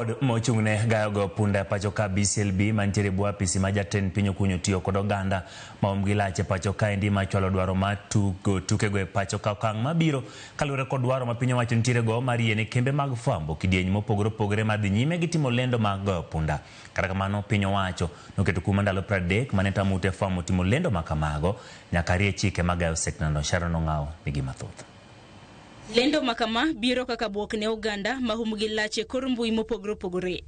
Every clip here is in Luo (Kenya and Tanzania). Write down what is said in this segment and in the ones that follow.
Mochungne gago punda pachoka BCLB mantiere bwa pisi majaten pinyo kunyo tiyo kod oganda maomgilache pachoka endi machwalo dwaro tukego e pachoka okang' mabiro kalure kod dwaro ma pinyo wacho ntiere go mariene kembe mag fwambo kidieny mopogore opogore madhi nyime gi timo lendo mag goyo punda. Kata kamano pinyo wacho noketo kuma ndalo 30 mane tamute fwambo timo lendo makamago nyaka rie chike magayo seknano. Sharon Ong'ao nigi mathoth. Lendo makama biro kaka buok ne Uganda mahumgi lache kor mbui mopogore opogore.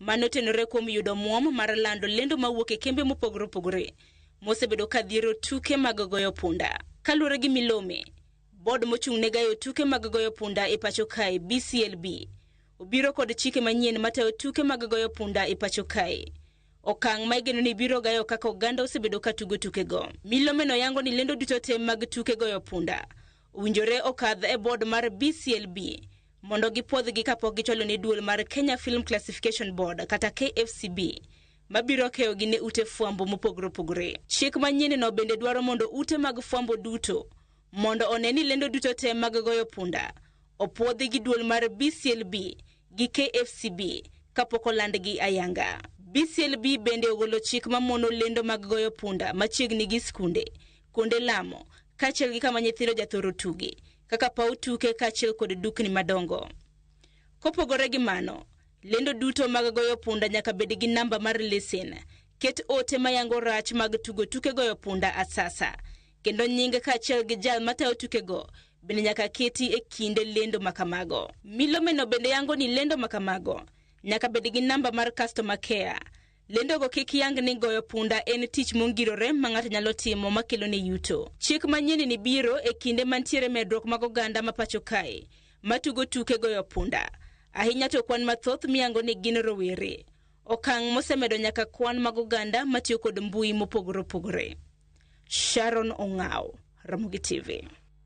Mano tenore kuom yudo muom mar lando lendo mawuok e kembe mopogore opogore mosebedo kadhiero tuke mag goyo punda. Kalure gi Milome, bod mochung' ne gayo tuke mag goyo punda e pacho kae BCLB obiro kod chike manyien matayo tuke mag goyo punda e pacho kae. Okang' ma igeno ni biro gayo kaka Uganda osebedo katugo tukego. Milome no yango ni lendo duto te mag tuke goyo punda winjore okadh e board mar BCLB mondo gipuodhgi kapok gicholo ne duol mar Kenya Film Classification Board kata KFCB mabiro keyo gi ne ute fwambo mopogore opogore. Chik manyien no bende dwaro mondo ute mag fwambo duto mondo oneni lendo duto te mag goyo punda opuodhi gi duol mar BCLB gi KFCB kapok olandgi ayanga. BCLB bende ogolo chik mamono lendo mag goyo punda machiegni gi skunde, kuonde lamo kachel gi kama nyithindo jathoro tuge kaka paw tuke kachel kod dukni madongo. Kopogore gi mano, lendo duto mag goyo punda nyaka bed gi namba mar lesen, ket ote mayango rach mag tugo tuke goyo punda asasa, kendo nyinge kachel gi jal matayo tukego bende nyaka keti e kinde lendo makamago. Milome no bende yango ni lendo makamago nyaka bed gi namba mar customer care. Lendo go kik yang ni goyo punda en tich mongirore ma ng'ato nyalo timo makelo ne yuto. Chik manyien ni biro e kinde mantiere medruok mag oganda ma pacho kae matugo tuke goyo punda. Ahinya to kwan mathoth miyango ni gin rowere. Okang' mosemedo nyaka kwan mag oganda matiyo kod mbui mopogore opogore. Sharon Ong'ao, Ramogi TV.